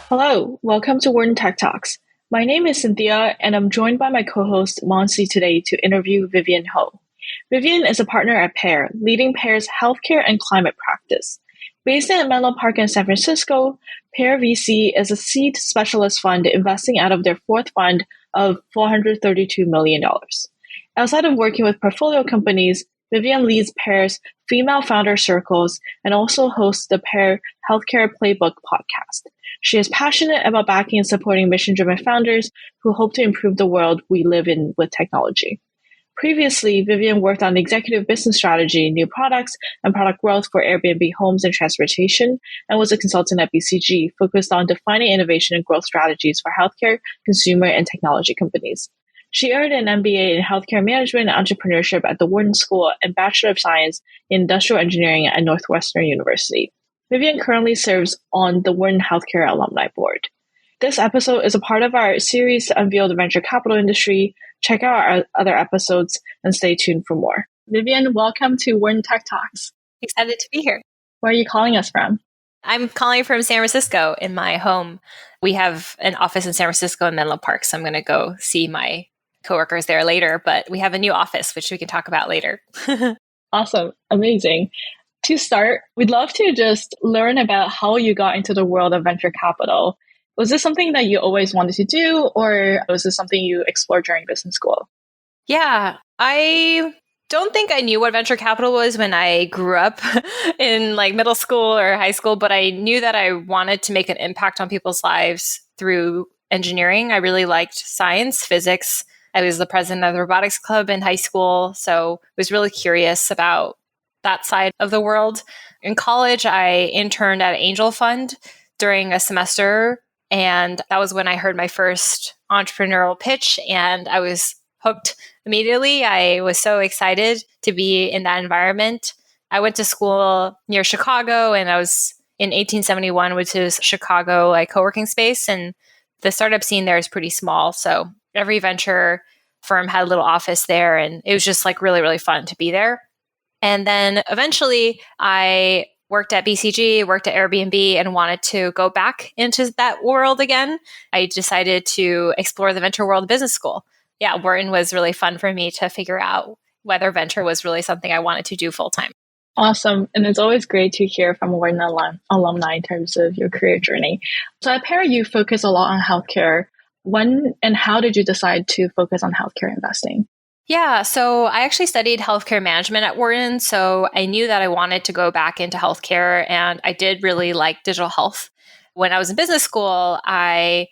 Hello, welcome to Wharton Tech Talks. My name is Cynthia, and I'm joined by my co-host Manasi today to interview Vivien Ho. Vivien is a partner at Pear, leading Pear's healthcare and climate practice. Based in Menlo Park in San Francisco, Pear VC is a seed specialist fund investing out of their fourth fund of $432 million. Outside of working with portfolio companies, Vivien leads Pear's female founder circles and also hosts the Pear Healthcare Playbook podcast. She is passionate about backing and supporting mission-driven founders who hope to improve the world we live in with technology. Previously, Vivien worked on executive business strategy, new products, and product growth for Airbnb homes and transportation, and was a consultant at BCG, focused on defining innovation and growth strategies for healthcare, consumer, and technology companies. She earned an MBA in healthcare management and entrepreneurship at the Wharton School and Bachelor of Science in Industrial Engineering at Northwestern University. Vivien currently serves on the Wharton Healthcare Alumni Board. This episode is a part of our series to unveil the venture capital industry. Check out our other episodes and stay tuned for more. Vivien, welcome to Wharton Tech Talks. Excited to be here. Where are you calling us from? I'm calling from San Francisco in my home. We have an office in San Francisco in Menlo Park, so I'm going to go see my coworkers there later, but we have a new office, which we can talk about later. Awesome. Amazing. To start, we'd love to just learn about how you got into the world of venture capital. Was this something that you always wanted to do, or was this something you explored during business school? Yeah, I don't think I knew what venture capital was when I grew up in middle school or high school, but I knew that I wanted to make an impact on people's lives through engineering. I really liked science, physics. I was the president of the robotics club in high school, so I was really curious about that side of the world. In college, I interned at an angel fund during a semester, and that was when I heard my first entrepreneurial pitch, and I was hooked immediately. I was so excited to be in that environment. I went to school near Chicago, and I was in 1871, which is Chicago co-working space, and the startup scene there is pretty small, so every venture firm had a little office there, and it was just really, really fun to be there. And then eventually I worked at BCG, worked at Airbnb, and wanted to go back into that world again. I decided to explore the venture world business school. Yeah, Wharton was really fun for me to figure out whether venture was really something I wanted to do full time. Awesome. And it's always great to hear from Wharton alumni in terms of your career journey. So at Pear, you focus a lot on healthcare. When and how did you decide to focus on healthcare investing? Yeah, so I actually studied healthcare management at Wharton, so I knew that I wanted to go back into healthcare, and I did really like digital health. When I was in business school, I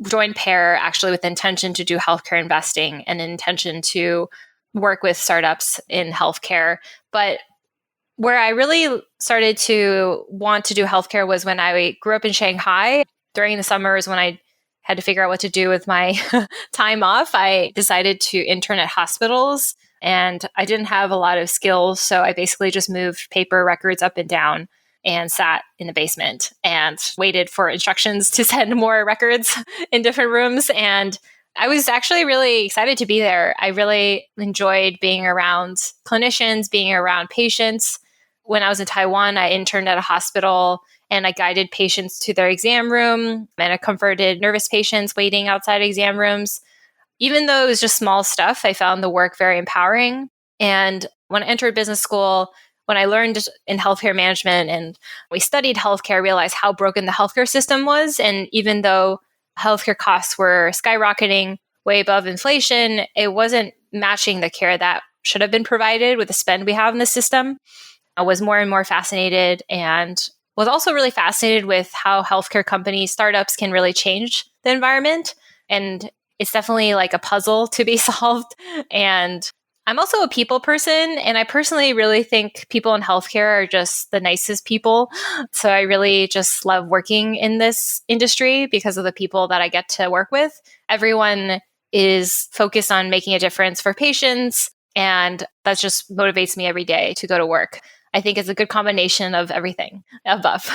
joined Pear actually with the intention to do healthcare investing and an intention to work with startups in healthcare. But where I really started to want to do healthcare was when I grew up in Shanghai. During the summers when I had to figure out what to do with my time off, I decided to intern at hospitals, and I didn't have a lot of skills. So I basically just moved paper records up and down and sat in the basement and waited for instructions to send more records in different rooms. And I was actually really excited to be there. I really enjoyed being around clinicians, being around patients. When I was in Taiwan, I interned at a hospital, and I guided patients to their exam room, and I comforted nervous patients waiting outside exam rooms. Even though it was just small stuff, I found the work very empowering. And when I entered business school, when I learned in healthcare management and we studied healthcare, I realized how broken the healthcare system was. And even though healthcare costs were skyrocketing way above inflation, it wasn't matching the care that should have been provided with the spend we have in the system. I was more and more fascinated, and was also really fascinated with how healthcare companies, startups can really change the environment. And it's definitely a puzzle to be solved. And I'm also a people person, and I personally really think people in healthcare are just the nicest people. So I really just love working in this industry because of the people that I get to work with. Everyone is focused on making a difference for patients, and that just motivates me every day to go to work. I think it's a good combination of everything above.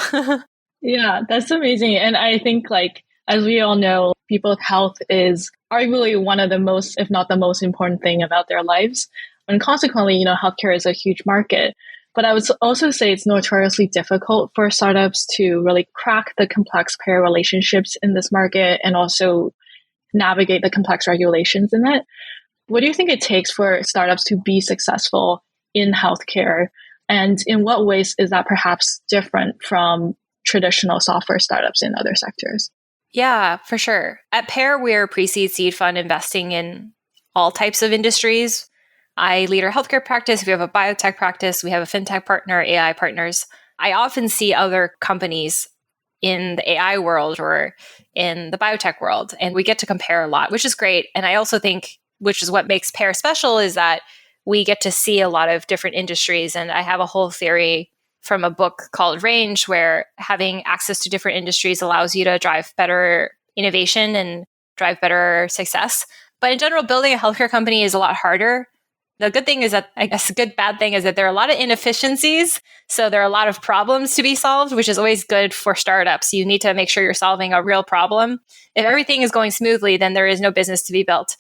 Yeah, that's amazing. And I think as we all know, people's health is arguably one of the most, if not the most important thing about their lives. And consequently, healthcare is a huge market. But I would also say it's notoriously difficult for startups to really crack the complex payer relationships in this market and also navigate the complex regulations in it. What do you think it takes for startups to be successful in healthcare? And in what ways is that perhaps different from traditional software startups in other sectors? Yeah, for sure. At Pear, we're a pre-seed seed fund investing in all types of industries. I lead our healthcare practice. We have a biotech practice. We have a fintech partner, AI partners. I often see other companies in the AI world or in the biotech world, and we get to compare a lot, which is great. And I also think, which is what makes Pear special, is that we get to see a lot of different industries. And I have a whole theory from a book called Range, where having access to different industries allows you to drive better innovation and drive better success. But in general, building a healthcare company is a lot harder. The good thing is that, I guess, a good bad thing is that there are a lot of inefficiencies. So there are a lot of problems to be solved, which is always good for startups. You need to make sure you're solving a real problem. If everything is going smoothly, then there is no business to be built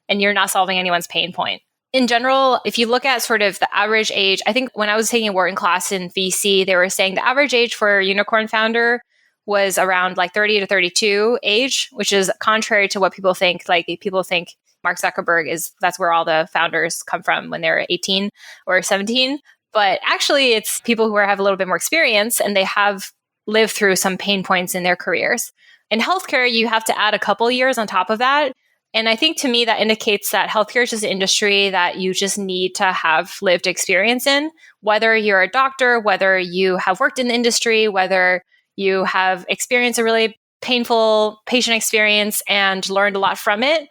and you're not solving anyone's pain point. In general, if you look at sort of the average age, I think when I was taking a Wharton class in VC, they were saying the average age for a unicorn founder was around like 30 to 32 age, which is contrary to what people think. Like people think Mark Zuckerberg that's where all the founders come from when they're 18 or 17. But actually, it's people who have a little bit more experience and they have lived through some pain points in their careers. In healthcare, you have to add a couple years on top of that. And I think to me, that indicates that healthcare is just an industry that you just need to have lived experience in, whether you're a doctor, whether you have worked in the industry, whether you have experienced a really painful patient experience and learned a lot from it.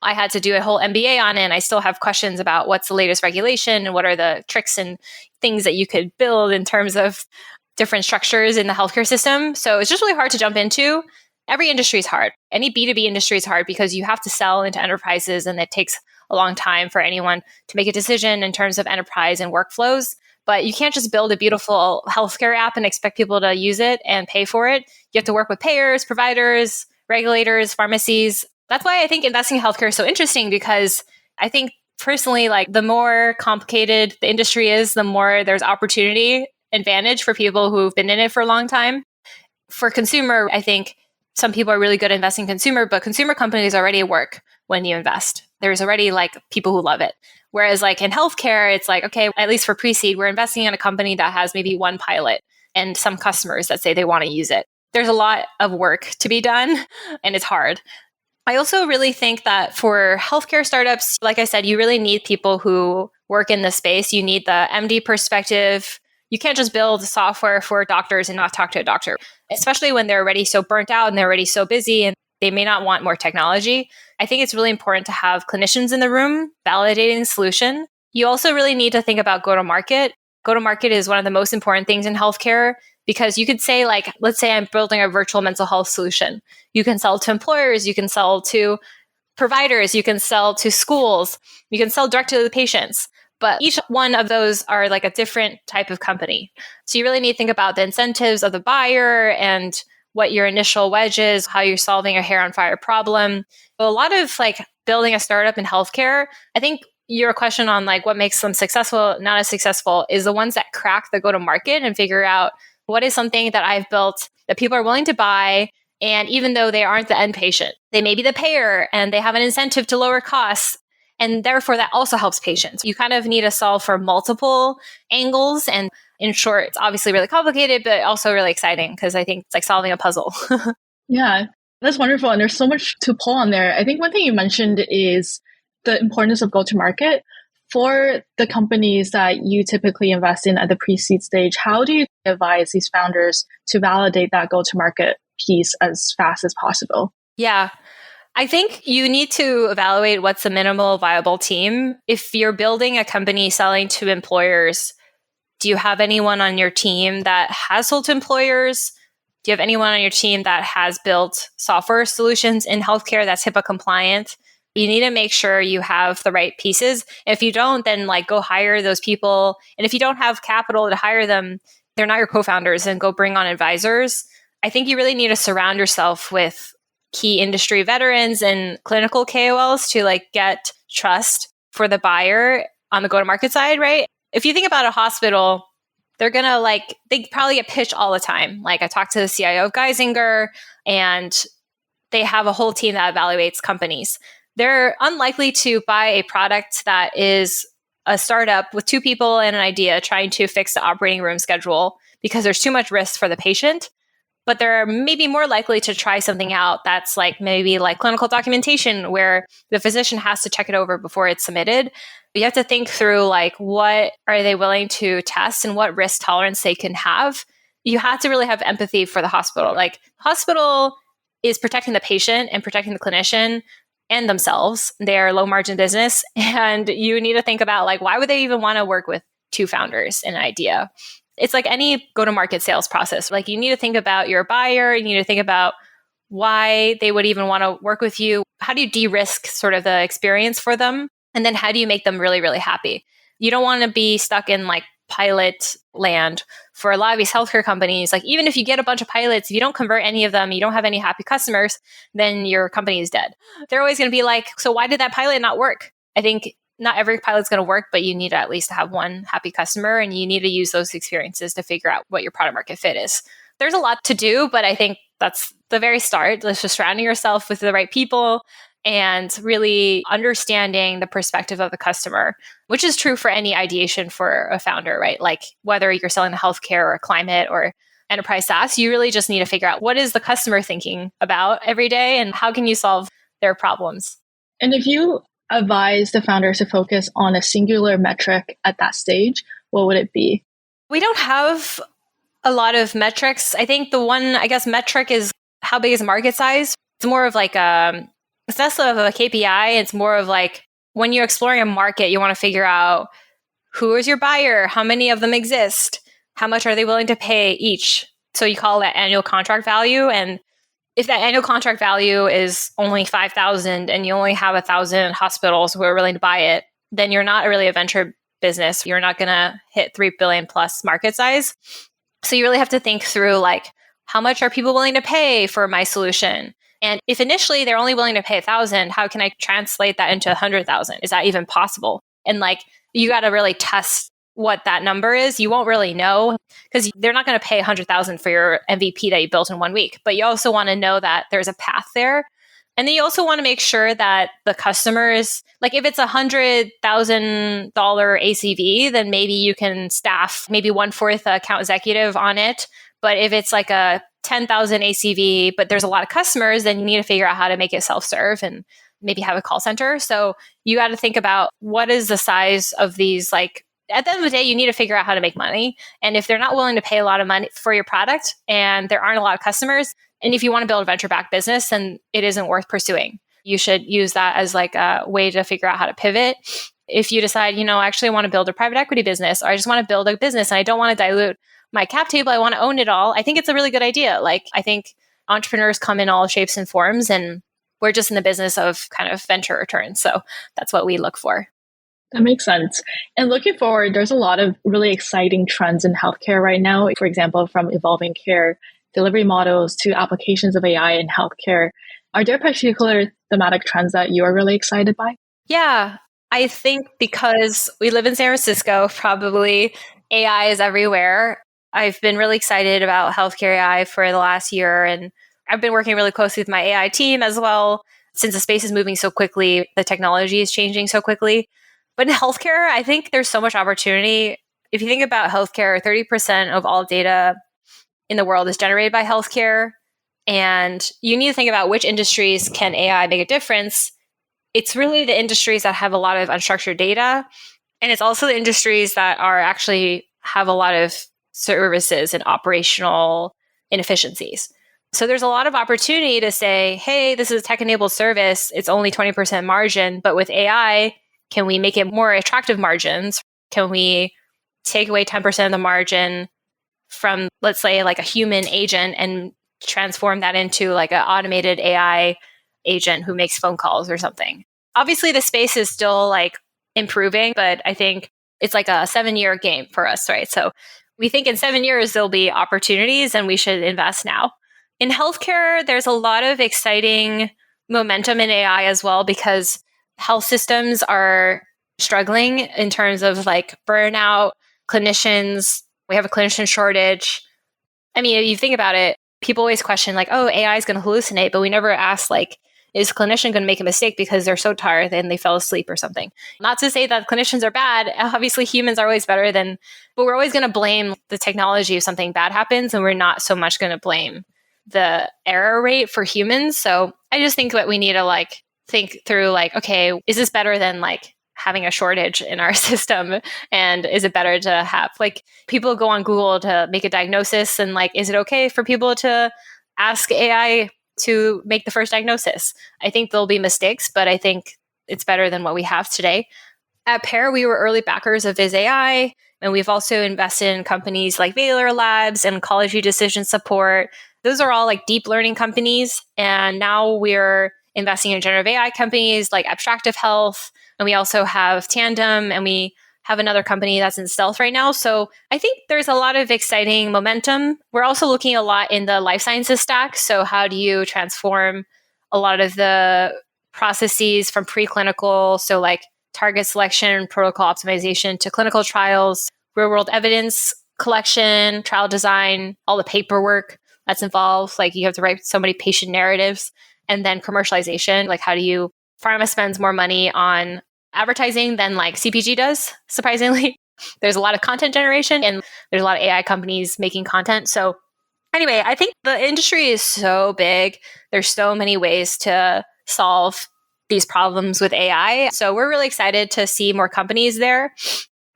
I had to do a whole MBA on it, and I still have questions about what's the latest regulation and what are the tricks and things that you could build in terms of different structures in the healthcare system. So it's just really hard to jump into. Every industry is hard. Any B2B industry is hard because you have to sell into enterprises, and it takes a long time for anyone to make a decision in terms of enterprise and workflows. But you can't just build a beautiful healthcare app and expect people to use it and pay for it. You have to work with payers, providers, regulators, pharmacies. That's why I think investing in healthcare is so interesting, because I think personally, like the more complicated the industry is, the more there's opportunity advantage for people who've been in it for a long time. For consumer, I think some people are really good at investing in consumer, but consumer companies already work when you invest. There's already like people who love it. Whereas like in healthcare, it's like, okay, at least for pre-seed, we're investing in a company that has maybe one pilot and some customers that say they want to use it. There's a lot of work to be done and it's hard. I also really think that for healthcare startups, like I said, you really need people who work in the space. You need the MD perspective. You can't just build software for doctors and not talk to a doctor, especially when they're already so burnt out and they're already so busy and they may not want more technology. I think it's really important to have clinicians in the room validating the solution. You also really need to think about go-to-market. Go-to-market is one of the most important things in healthcare, because you could say, like, let's say I'm building a virtual mental health solution. You can sell to employers, you can sell to providers, you can sell to schools, you can sell directly to the patients. But each one of those are like a different type of company. So you really need to think about the incentives of the buyer and what your initial wedge is, how you're solving a hair on fire problem. But a lot of like building a startup in healthcare, I think your question on like what makes them successful, not as successful, is the ones that crack the go-to-market and figure out what is something that I've built that people are willing to buy. And even though they aren't the end patient, they may be the payer and they have an incentive to lower costs. And therefore, that also helps patients. You kind of need to solve for multiple angles. And in short, it's obviously really complicated, but also really exciting, because I think it's like solving a puzzle. Yeah, that's wonderful. And there's so much to pull on there. I think one thing you mentioned is the importance of go-to-market. For the companies that you typically invest in at the pre-seed stage, how do you advise these founders to validate that go-to-market piece as fast as possible? Yeah. I think you need to evaluate what's the minimal viable team. If you're building a company selling to employers, do you have anyone on your team that has sold to employers? Do you have anyone on your team that has built software solutions in healthcare that's HIPAA compliant? You need to make sure you have the right pieces. If you don't, then like go hire those people. And if you don't have capital to hire them, they're not your co-founders, and go bring on advisors. I think you really need to surround yourself with key industry veterans and clinical KOLs to like get trust for the buyer on the go-to-market side, right? If you think about a hospital, they're going to they probably get pitched all the time. Like I talked to the CIO of Geisinger, and they have a whole team that evaluates companies. They're unlikely to buy a product that is a startup with two people and an idea trying to fix the operating room schedule because there's too much risk for the patient. But they're maybe more likely to try something out that's maybe clinical documentation where the physician has to check it over before it's submitted. You have to think through what are they willing to test and what risk tolerance they can have. You have to really have empathy for the hospital. Hospital is protecting the patient and protecting the clinician and themselves. They're a low margin business. And you need to think about why would they even want to work with two founders and an idea? It's like any go-to-market sales process. You need to think about your buyer. You need to think about why they would even want to work with you. How do you de-risk sort of the experience for them? And then how do you make them really, really happy? You don't want to be stuck in pilot land. For a lot of these healthcare companies, even if you get a bunch of pilots, if you don't convert any of them, you don't have any happy customers, then your company is dead. They're always going to be so why did that pilot not work? I think not every pilot's going to work, but you need to at least have one happy customer, and you need to use those experiences to figure out what your product market fit is. There's a lot to do, but I think that's the very start. Just surrounding yourself with the right people and really understanding the perspective of the customer, which is true for any ideation for a founder, right? Whether you're selling to healthcare or climate or enterprise SaaS, you really just need to figure out what is the customer thinking about every day and how can you solve their problems. And if you advise the founders to focus on a singular metric at that stage, what would it be? We don't have a lot of metrics. I think the one, metric is how big is the market size. It's more of it's less of a KPI. It's more of when you're exploring a market, you want to figure out who is your buyer, how many of them exist, how much are they willing to pay each. So you call that annual contract value. And if that annual contract value is only 5,000 and you only have 1,000 hospitals who are willing to buy it, then you're not really a venture business. You're not going to hit 3 billion plus market size. So you really have to think through how much are people willing to pay for my solution? And if initially they're only willing to pay 1,000, how can I translate that into 100,000? Is that even possible? And you got to really test what that number is. You won't really know because they're not going to pay 100,000 for your MVP that you built in 1 week. But you also want to know that there's a path there. And then you also want to make sure that the customers, if it's $100,000 ACV, then maybe you can staff maybe 1/4 account executive on it. But if it's a 10,000 ACV, but there's a lot of customers, then you need to figure out how to make it self-serve and maybe have a call center. So you got to think about what is the size of these. At the end of the day, you need to figure out how to make money. And if they're not willing to pay a lot of money for your product and there aren't a lot of customers, and if you want to build a venture-backed business, then it isn't worth pursuing. You should use that as a way to figure out how to pivot. If you decide, I actually want to build a private equity business, or I just want to build a business and I don't want to dilute my cap table, I want to own it all. I think it's a really good idea. I think entrepreneurs come in all shapes and forms, and we're just in the business of kind of venture returns. So that's what we look for. That makes sense. And looking forward, there's a lot of really exciting trends in healthcare right now. For example, from evolving care delivery models to applications of AI in healthcare. Are there particular thematic trends that you are really excited by? Yeah, I think because we live in San Francisco, probably AI is everywhere. I've been really excited about healthcare AI for the last year, and I've been working really closely with my AI team as well. Since the space is moving so quickly, the technology is changing so quickly. But in healthcare, I think there's so much opportunity. If you think about healthcare, 30% of all data in the world is generated by healthcare. And you need to think about which industries can AI make a difference. It's really the industries that have a lot of unstructured data. And it's also the industries that are actually have a lot of services and operational inefficiencies. So there's a lot of opportunity to say, hey, this is a tech-enabled service. It's only 20% margin. But with AI, can we make it more attractive margins? Can we take away 10% of the margin from, let's say, like a human agent and transform that into like an automated AI agent who makes phone calls or something? Obviously, the space is still like improving, but I think it's like a 7-year game for us, right? So we think in 7 years, there'll be opportunities and we should invest now. In healthcare, there's a lot of exciting momentum in AI as well, because health systems are struggling in terms of like burnout. Clinicians We have a clinician shortage. I mean, if you think about it, people always question like, oh, AI is going to hallucinate, but we never ask like, is a clinician going to make a mistake because they're so tired and they fell asleep or something? Not to say that clinicians are bad. Obviously, humans are always better than, but we're always going to blame the technology if something bad happens, and we're not so much going to blame the error rate for humans. So I just think that we need to like think through like, okay, is this better than like having a shortage in our system? And is it better to have like people go on Google to make a diagnosis, and like, is it okay for people to ask AI to make the first diagnosis? I think there'll be mistakes, but I think it's better than what we have today. At Pear, we were early backers of Viz AI, and we've also invested in companies like Valor Labs and Oncology Decision Support. Those are all like deep learning companies. And now we're investing in generative AI companies like Abstractive Health. And we also have Tandem, and we have another company that's in stealth right now. So I think there's a lot of exciting momentum. We're also looking a lot in the life sciences stack. So how do you transform a lot of the processes from preclinical, so like target selection, protocol optimization, to clinical trials, real world evidence collection, trial design, all the paperwork that's involved. Like you have to write so many patient narratives, and then commercialization. Like how do you, pharma spends more money on advertising than like CPG does, surprisingly. There's a lot of content generation, and there's a lot of AI companies making content. So anyway, I think the industry is so big. There's so many ways to solve these problems with AI. So we're really excited to see more companies there.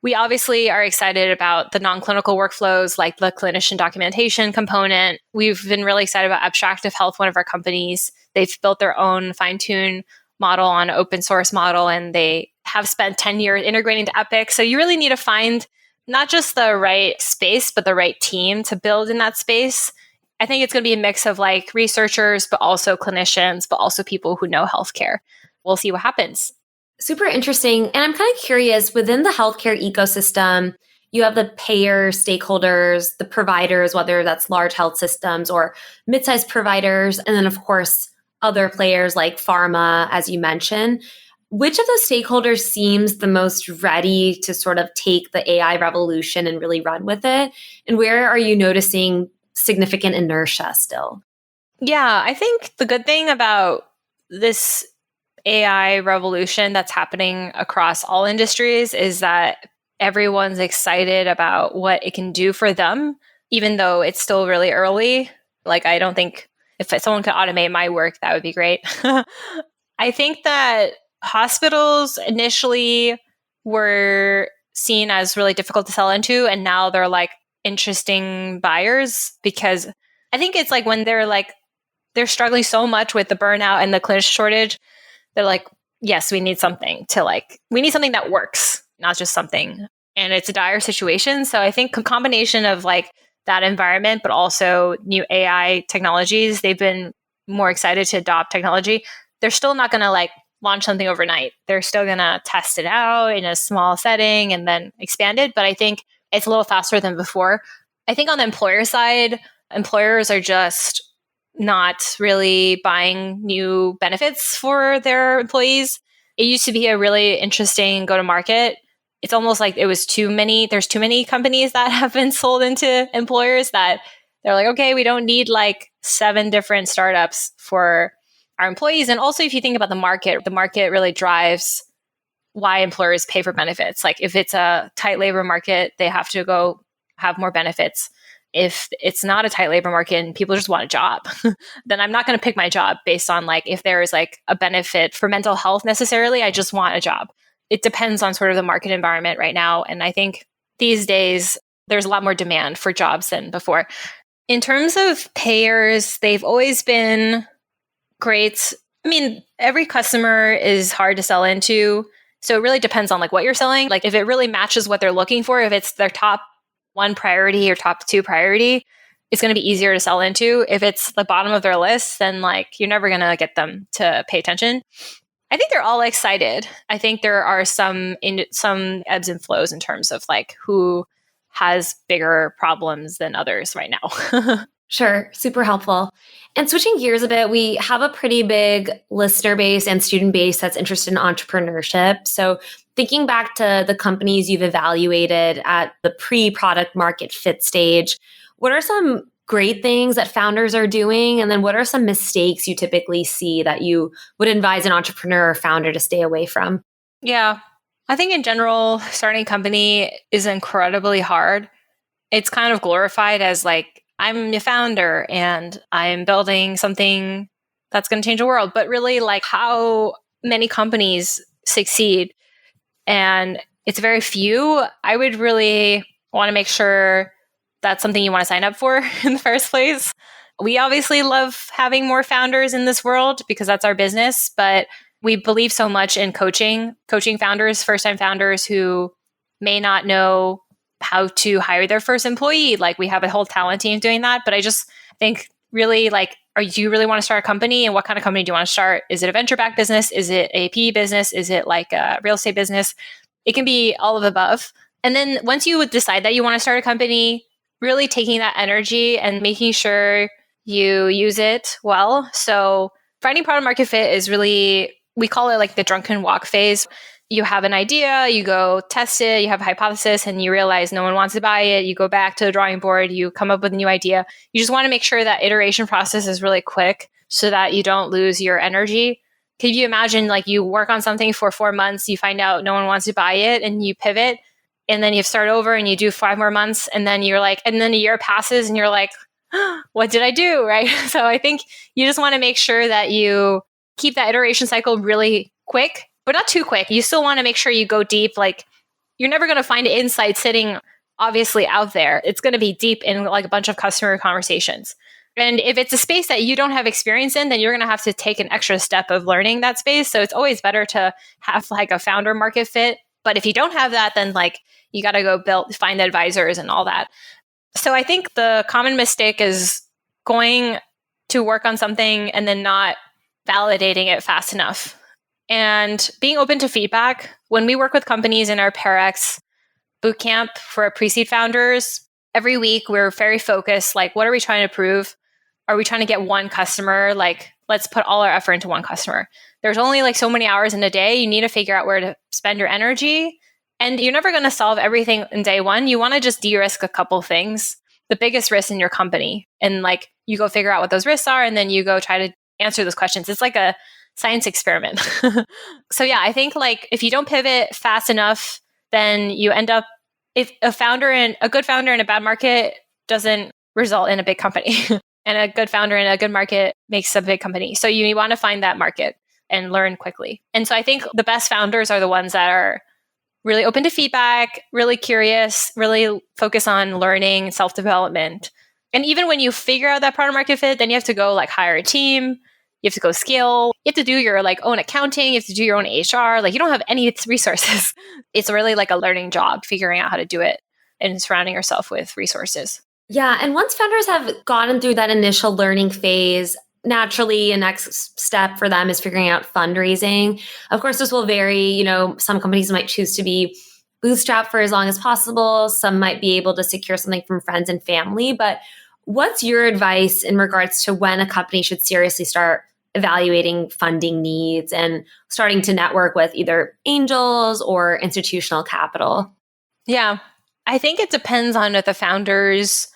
We obviously are excited about the non-clinical workflows, like the clinician documentation component. We've been really excited about Abstractive Health, one of our companies. They've built their own fine-tuned model on an open source model, and they have spent 10 years integrating to Epic. So you really need to find not just the right space, but the right team to build in that space. I think it's going to be a mix of like researchers, but also clinicians, but also people who know healthcare. We'll see what happens. Super interesting. And I'm kind of curious, within the healthcare ecosystem, you have the payer stakeholders, the providers, whether that's large health systems or mid-sized providers, and then of course, other players like pharma, as you mentioned. Which of those stakeholders seems the most ready to sort of take the AI revolution and really run with it? And where are you noticing significant inertia still? Yeah, I think the good thing about this AI revolution that's happening across all industries is that everyone's excited about what it can do for them, even though it's still really early. Like, I don't think if someone could automate my work, that would be great. I think that hospitals initially were seen as really difficult to sell into, and now they're like interesting buyers, because I think it's like when they're struggling so much with the burnout and the clinician shortage, they're like, yes, we need something that works, not just something. And it's a dire situation. So I think a combination of like that environment, but also new AI technologies, they've been more excited to adopt technology. They're still not going to like launch something overnight. They're still going to test it out in a small setting and then expand it. But I think it's a little faster than before. I think on the employer side, employers are just not really buying new benefits for their employees. It used to be a really interesting go-to-market. It's almost like there's too many companies that have been sold into employers that they're like, okay, we don't need like 7 different startups for our employees. And also, if you think about the market really drives why employers pay for benefits. Like if it's a tight labor market, they have to go have more benefits. If it's not a tight labor market and people just want a job, then I'm not going to pick my job based on like if there is like a benefit for mental health necessarily. I just want a job. It depends on sort of the market environment right now. And I think these days there's a lot more demand for jobs than before. In terms of payers, they've always been great. I mean, every customer is hard to sell into. So it really depends on like what you're selling. Like if it really matches what they're looking for, if it's their top 1 priority or top 2 priority, it's going to be easier to sell into. If it's the bottom of their list, then like you're never going to get them to pay attention. I think they're all excited. I think there are some ebbs and flows in terms of like who has bigger problems than others right now. Sure. Super helpful. And switching gears a bit, we have a pretty big listener base and student base that's interested in entrepreneurship. So thinking back to the companies you've evaluated at the pre-product market fit stage, what are some great things that founders are doing? And then what are some mistakes you typically see that you would advise an entrepreneur or founder to stay away from? Yeah. I think in general, starting a company is incredibly hard. It's kind of glorified as like, I'm a founder and I'm building something that's going to change the world. But really, like, how many companies succeed? And it's very few. I would really want to make sure that's something you want to sign up for in the first place. We obviously love having more founders in this world because that's our business, but we believe so much in coaching founders, first-time founders who may not know how to hire their first employee. Like, we have a whole talent team doing that. But I just think really, like, do you really want to start a company? And what kind of company do you want to start? Is it a venture-backed business? Is it a PE business? Is it like a real estate business? It can be all of the above. And then once you decide that you want to start a company, really taking that energy and making sure you use it well. So finding product market fit is really, we call it like the drunken walk phase. You have an idea, you go test it, you have a hypothesis, and you realize no one wants to buy it. You go back to the drawing board, you come up with a new idea. You just want to make sure that iteration process is really quick so that you don't lose your energy. Could you imagine, like, you work on something for 4 months, you find out no one wants to buy it, and you pivot, and then you start over and you do 5 more months, and then you're like, and then a year passes and you're like, what did I do? Right? So I think you just want to make sure that you keep that iteration cycle really quick, but not too quick. You still want to make sure you go deep. Like, you're never going to find insight sitting obviously out there. It's going to be deep in like a bunch of customer conversations. And if it's a space that you don't have experience in, then you're going to have to take an extra step of learning that space. So it's always better to have like a founder market fit. But if you don't have that, then like you got to go find advisors and all that. So I think the common mistake is going to work on something and then not validating it fast enough. And being open to feedback. When we work with companies in our PearX bootcamp for pre-seed founders, every week we're very focused, like, what are we trying to prove? Are we trying to get one customer? Like, let's put all our effort into one customer. There's only like so many hours in a day. You need to figure out where to spend your energy. And you're never going to solve everything in day one. You want to just de-risk a couple things, the biggest risks in your company. And like, you go figure out what those risks are, and then you go try to answer those questions. It's like a science experiment. So yeah, I think like if you don't pivot fast enough, then you end up, if a good founder in a bad market doesn't result in a big company. And a good founder in a good market makes a big company. So you want to find that market and learn quickly. And so I think the best founders are the ones that are really open to feedback, really curious, really focus on learning, self-development. And even when you figure out that product market fit, then you have to go like hire a team. You have to go scale. You have to do your like own accounting. You have to do your own HR. Like, you don't have any resources. It's really like a learning job, figuring out how to do it and surrounding yourself with resources. Yeah. And once founders have gotten through that initial learning phase, naturally, a next step for them is figuring out fundraising. Of course, this will vary. Some companies might choose to be bootstrapped for as long as possible. Some might be able to secure something from friends and family. But what's your advice in regards to when a company should seriously start evaluating funding needs and starting to network with either angels or institutional capital? Yeah, I think it depends on if the founders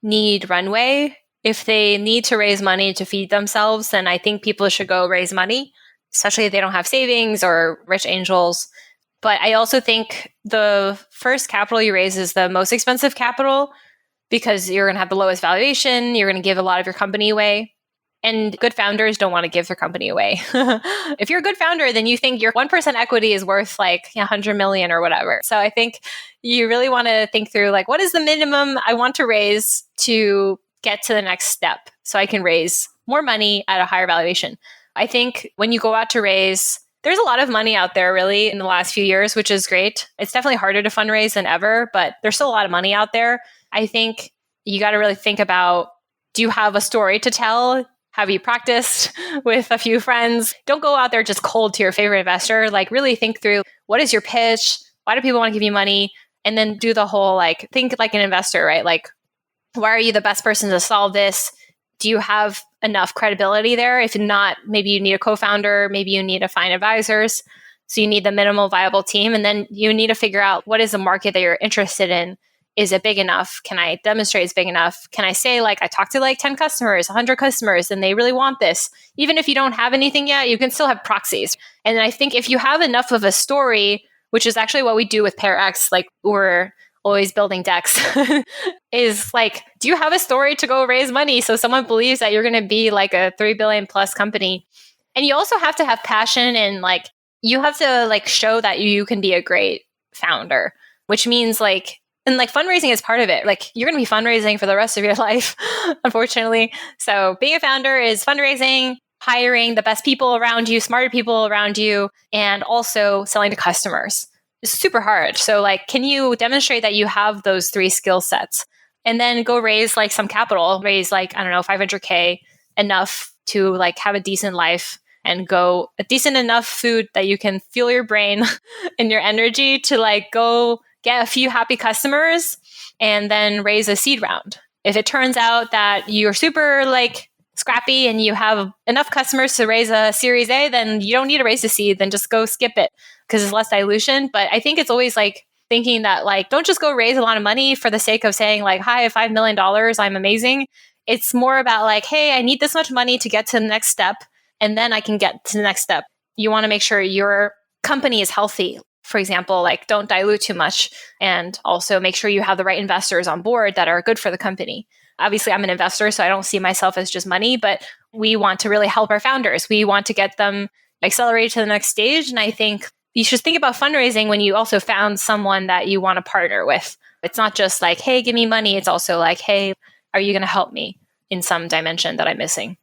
need runway. If they need to raise money to feed themselves, then I think people should go raise money, especially if they don't have savings or rich angels. But I also think the first capital you raise is the most expensive capital because you're going to have the lowest valuation. You're going to give a lot of your company away. And good founders don't want to give their company away. If you're a good founder, then you think your 1% equity is worth like 100 million or whatever. So I think you really want to think through, like, what is the minimum I want to raise to get to the next step so I can raise more money at a higher valuation. I think when you go out to raise, there's a lot of money out there really in the last few years, which is great. It's definitely harder to fundraise than ever, but there's still a lot of money out there. I think you got to really think about, do you have a story to tell? Have you practiced with a few friends? Don't go out there just cold to your favorite investor. Like, really think through, what is your pitch? Why do people want to give you money? And then do the whole, like, think like an investor, right? Like, why are you the best person to solve this? Do you have enough credibility there? If not, maybe you need a co-founder, maybe you need to find advisors. So you need the minimal viable team. And then you need to figure out what is the market that you're interested in. Is it big enough? Can I demonstrate it's big enough? Can I say I talked to 10 customers, 100 customers, and they really want this? Even if you don't have anything yet, you can still have proxies. And I think if you have enough of a story, which is actually what we do with Pear X, we're always building decks, is do you have a story to go raise money so someone believes that you're going to be a 3 billion plus company? And you also have to have passion and you have to show that you can be a great founder, which means and fundraising is part of it. You're going to be fundraising for the rest of your life, unfortunately. So being a founder is fundraising, hiring the best people around you, smarter people around you, and also selling to customers. It's super hard. So can you demonstrate that you have those 3 skill sets and then go raise some capital, raise I don't know, 500K, enough to have a decent life and go a decent enough food that you can fuel your brain and your energy to go get a few happy customers and then raise a seed round. If it turns out that you're super scrappy and you have enough customers to raise a Series A, then you don't need to raise a seed, then just go skip it because it's less dilution. But I think it's always thinking that don't just go raise a lot of money for the sake of saying hi, $5 million, I'm amazing. It's more about hey, I need this much money to get to the next step, and then I can get to the next step. You want to make sure your company is healthy. For example, don't dilute too much, and also make sure you have the right investors on board that are good for the company. Obviously, I'm an investor, so I don't see myself as just money, but we want to really help our founders. We want to get them accelerated to the next stage. And I think you should think about fundraising when you also found someone that you want to partner with. It's not just hey, give me money. It's also hey, are you going to help me in some dimension that I'm missing?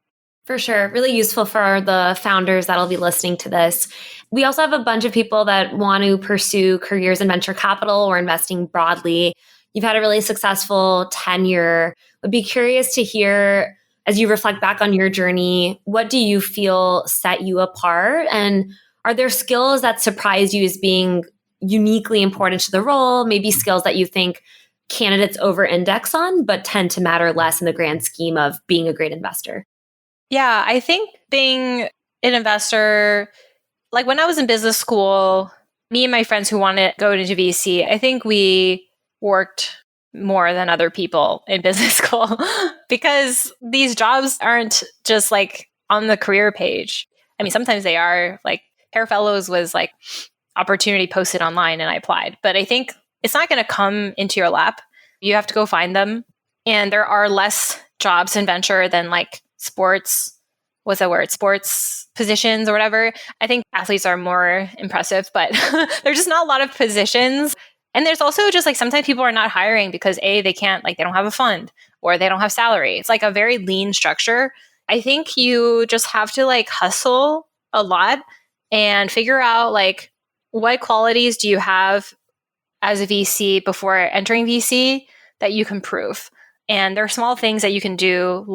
For sure. Really useful for the founders that'll be listening to this. We also have a bunch of people that want to pursue careers in venture capital or investing broadly. You've had a really successful tenure. Would be curious to hear, as you reflect back on your journey, what do you feel set you apart? And are there skills that surprise you as being uniquely important to the role? Maybe skills that you think candidates over-index on, but tend to matter less in the grand scheme of being a great investor? Yeah, I think being an investor, when I was in business school, me and my friends who wanted to go into VC, I think we worked more than other people in business school because these jobs aren't just on the career page. I mean, sometimes they are. Pear Fellows was opportunity posted online and I applied. But I think it's not going to come into your lap. You have to go find them. And there are less jobs in venture than sports, what's that word? Sports positions or whatever. I think athletes are more impressive, but there's just not a lot of positions. And there's also just sometimes people are not hiring because they can't, they don't have a fund or they don't have salary. It's a very lean structure. I think you just have to hustle a lot and figure out what qualities do you have as a VC before entering VC that you can prove. And there are small things that you can do,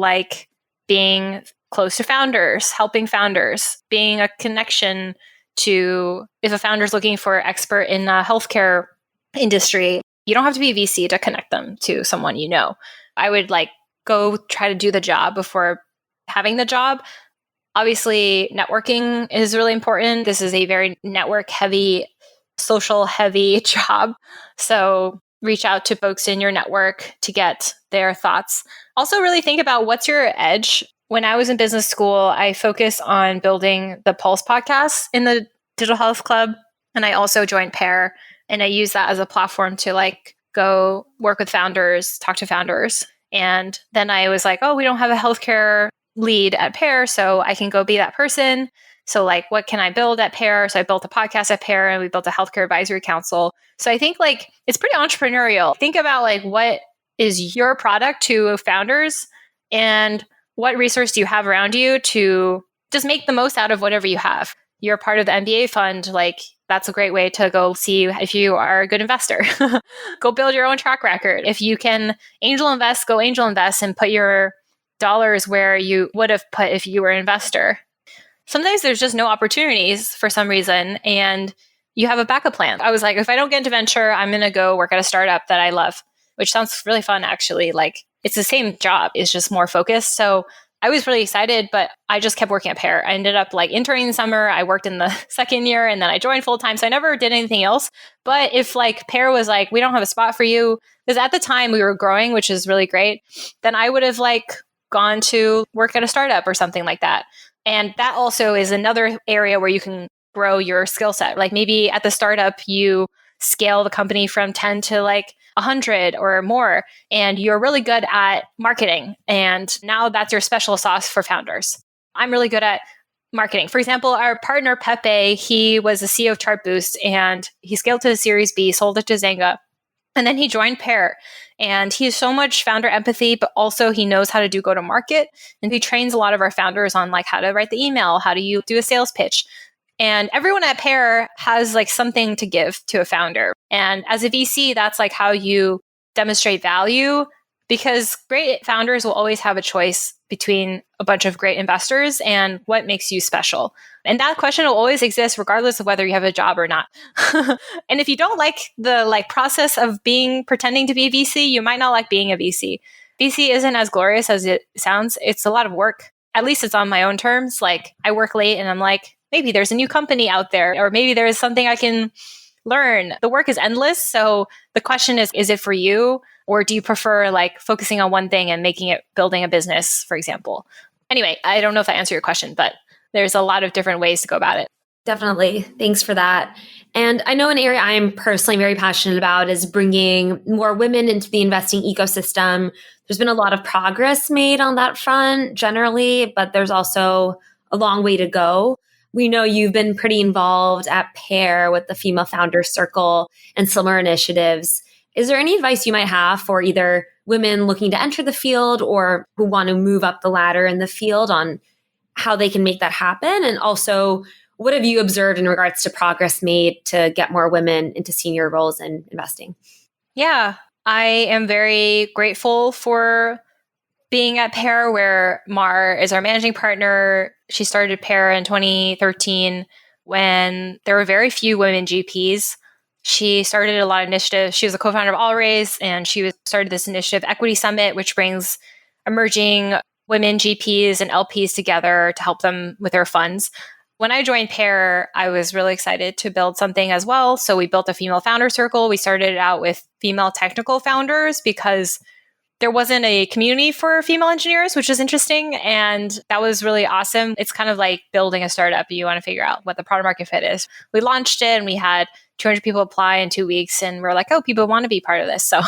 being close to founders, helping founders, being a connection to, if a founder is looking for an expert in the healthcare industry, you don't have to be a VC to connect them to someone you know. I would go try to do the job before having the job. Obviously, networking is really important. This is a very network heavy, social heavy job. So reach out to folks in your network to get their thoughts. Also, really think about what's your edge. When I was in business school, I focused on building the Pulse podcast in the Digital Health Club. And I also joined Pear. And I use that as a platform to go work with founders, talk to founders. And then I was oh, we don't have a healthcare lead at Pear, so I can go be that person. So what can I build at Pear? So I built a podcast at Pear and we built a healthcare advisory council. So I think it's pretty entrepreneurial. Think about what is your product to founders and what resource do you have around you to just make the most out of whatever you have. You're part of the MBA fund, that's a great way to go see if you are a good investor. Go build your own track record. If you can angel invest, go angel invest and put your dollars where you would have put if you were an investor. Sometimes there's just no opportunities for some reason and you have a backup plan. I was if I don't get into venture, I'm going to go work at a startup that I love, which sounds really fun actually. It's the same job, it's just more focused. So I was really excited, but I just kept working at Pear. I ended up like interning in the summer. I worked in the second year and then I joined full time. So I never did anything else. But if like Pear was like, we don't have a spot for you, because at the time we were growing, which is really great, then I would have like gone to work at a startup or something like that. And that also is another area where you can grow your skill set. Like maybe at the startup, you scale the company from 10 to like 100 or more, and you're really good at marketing. And now that's your special sauce for founders. I'm really good at marketing. For example, our partner Pepe, he was the CEO of Chartboost and he scaled to the Series B, sold it to Zynga. And then he joined Pear, and he has so much founder empathy, but also he knows how to do go to market. And he trains a lot of our founders on like how to write the email, how do you do a sales pitch. And everyone at Pear has like something to give to a founder. And as a VC, that's like how you demonstrate value, because great founders will always have a choice between a bunch of great investors and what makes you special. And that question will always exist regardless of whether you have a job or not. And if you don't like the like process of pretending to be a VC, you might not like being a VC. VC isn't as glorious as it sounds. It's a lot of work. At least it's on my own terms. Like I work late and I'm like, maybe there's a new company out there, or maybe there's something I can learn. The work is endless. So the question is it for you? Or do you prefer like focusing on one thing and building a business, for example? Anyway, I don't know if I answered your question, but there's a lot of different ways to go about it. Definitely. Thanks for that. And I know an area I'm personally very passionate about is bringing more women into the investing ecosystem. There's been a lot of progress made on that front generally, but there's also a long way to go. We know you've been pretty involved at Pear with the Female Founders Circle and similar initiatives. Is there any advice you might have for either women looking to enter the field or who want to move up the ladder in the field on how they can make that happen? And also, what have you observed in regards to progress made to get more women into senior roles in investing? Yeah, I am very grateful for being at Pear, where Mar is our managing partner. She started Pear in 2013 when there were very few women GPs. She started a lot of initiatives. She was a co-founder of Allraise, and she started this initiative, Equity Summit, which brings emerging women GPs and LPs together to help them with their funds. When I joined Pear, I was really excited to build something as well. So we built a female founder circle. We started out with female technical founders because there wasn't a community for female engineers, which is interesting. And that was really awesome. It's kind of like building a startup. You want to figure out what the product market fit is. We launched it and we had 200 people apply in 2 weeks. And we're like, oh, people want to be part of this. So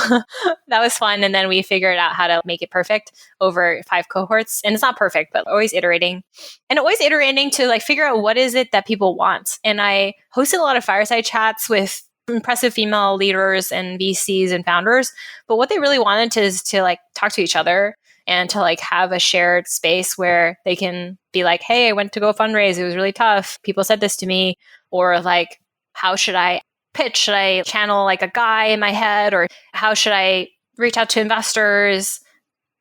that was fun. And then we figured out how to make it perfect over 5 cohorts. And it's not perfect, but always iterating. And always iterating to like figure out what is it that people want. And I hosted a lot of fireside chats with impressive female leaders and VCs and founders. But what they really wanted is to like talk to each other and to like have a shared space where they can be like, hey, I went to go fundraise. It was really tough. People said this to me. Or like, how should I pitch? Should I channel like a guy in my head? Or how should I reach out to investors?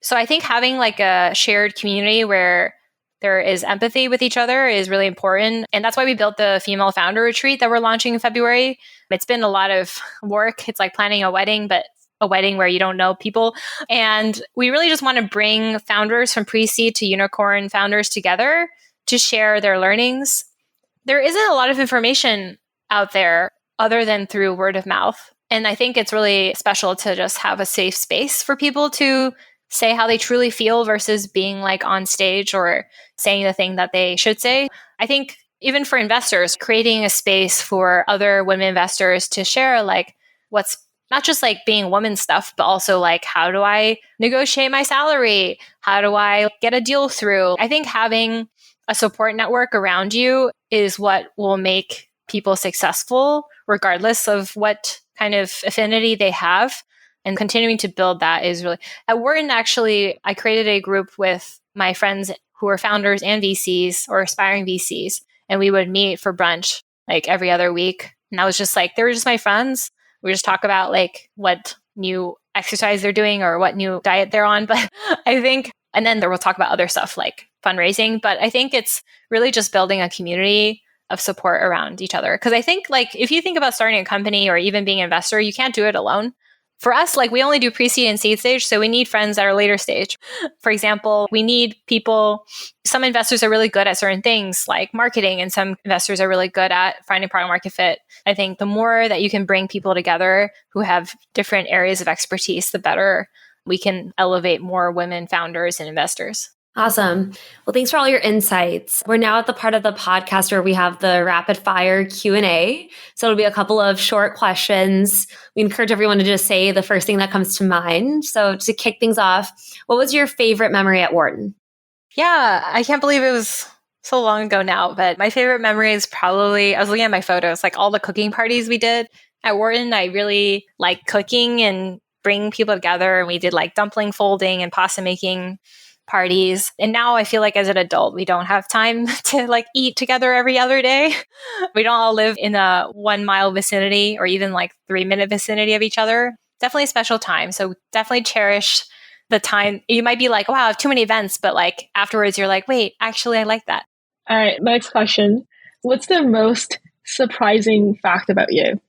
So I think having like a shared community where there is empathy with each other is really important. And that's why we built the female founder retreat that we're launching in February. It's been a lot of work. It's like planning a wedding, but a wedding where you don't know people. And we really just want to bring founders from pre-seed to unicorn founders together to share their learnings. There isn't a lot of information out there other than through word of mouth. And I think it's really special to just have a safe space for people to say how they truly feel versus being like on stage or saying the thing that they should say. I think even for investors, creating a space for other women investors to share like what's not just like being woman stuff, but also like, how do I negotiate my salary? How do I get a deal through? I think having a support network around you is what will make people successful, regardless of what kind of affinity they have. And continuing to build that is really... At Wharton, actually, I created a group with my friends who are founders and VCs or aspiring VCs. And we would meet for brunch like every other week. And I was just like, they were just my friends. We just talk about like what new exercise they're doing or what new diet they're on. But I think, and then we'll talk about other stuff like fundraising. But I think it's really just building a community of support around each other. Because I think like if you think about starting a company or even being an investor, you can't do it alone. For us, like we only do pre-seed and seed stage, so we need friends that are later stage. For example, we need people, some investors are really good at certain things like marketing, and some investors are really good at finding product market fit. I think the more that you can bring people together who have different areas of expertise, the better we can elevate more women founders and investors. Awesome. Well, thanks for all your insights. We're now at the part of the podcast where we have the rapid fire Q&A. So it'll be a couple of short questions. We encourage everyone to just say the first thing that comes to mind. So to kick things off, what was your favorite memory at Wharton? Yeah, I can't believe it was so long ago now, but my favorite memory is probably, I was looking at my photos, like all the cooking parties we did at Wharton. I really like cooking and bringing people together. And we did like dumpling folding and pasta making parties. And now I feel like as an adult, we don't have time to like eat together every other day. We don't all live in a 1 mile vicinity or even like 3-minute vicinity of each other. Definitely a special time. So definitely cherish the time. You might be like, wow, I have too many events, but like afterwards you're like, wait, actually I like that. All right, next question. What's the most surprising fact about you?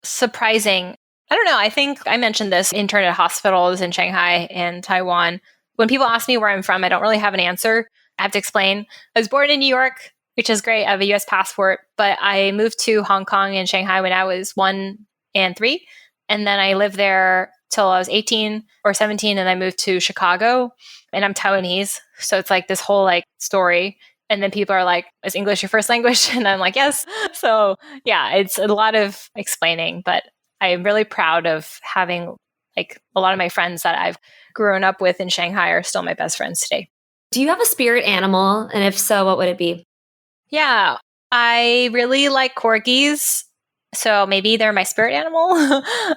Surprising. I don't know. I think I mentioned this intern at hospitals in Shanghai and Taiwan. When people ask me where I'm from, I don't really have an answer. I have to explain. I was born in New York, which is great. I have a US passport, but I moved to Hong Kong and Shanghai when I was 1 and 3. And then I lived there till I was 18 or 17. And I moved to Chicago, and I'm Taiwanese. So it's like this whole like story. And then people are like, is English your first language? And I'm like, yes. So yeah, it's a lot of explaining, but I'm really proud of having like a lot of my friends that I've grown up with in Shanghai are still my best friends today. Do you have a spirit animal? And if so, what would it be? Yeah, I really like corgis. So maybe they're my spirit animal.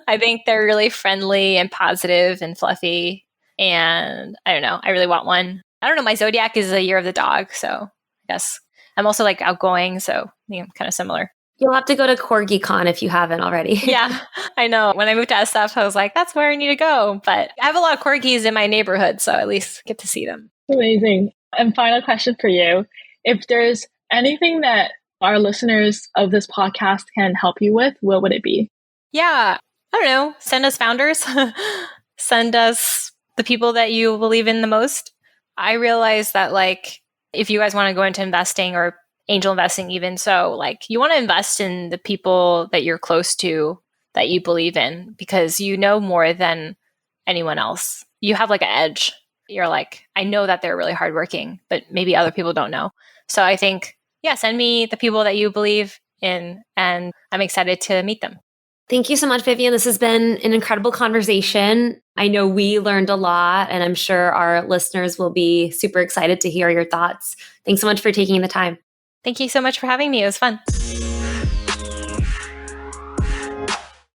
I think they're really friendly and positive and fluffy. And I don't know, I really want one. I don't know, my zodiac is a year of the dog. So I guess I'm also like outgoing. So kind of similar. You'll have to go to CorgiCon if you haven't already. Yeah, I know. When I moved to SF, I was like, that's where I need to go. But I have a lot of corgis in my neighborhood, so at least get to see them. Amazing. And final question for you. If there's anything that our listeners of this podcast can help you with, what would it be? Yeah, I don't know. Send us founders. Send us the people that you believe in the most. I realize that like, if you guys want to go into investing or angel investing even, so like you want to invest in the people that you're close to, that you believe in, because you know more than anyone else. You have like an edge. You're like, I know that they're really hardworking, but maybe other people don't know. So I think, yeah, send me the people that you believe in, and I'm excited to meet them. Thank you so much, Vivien. This has been an incredible conversation. I know we learned a lot, and I'm sure our listeners will be super excited to hear your thoughts. Thanks so much for taking the time. Thank you so much for having me. It was fun.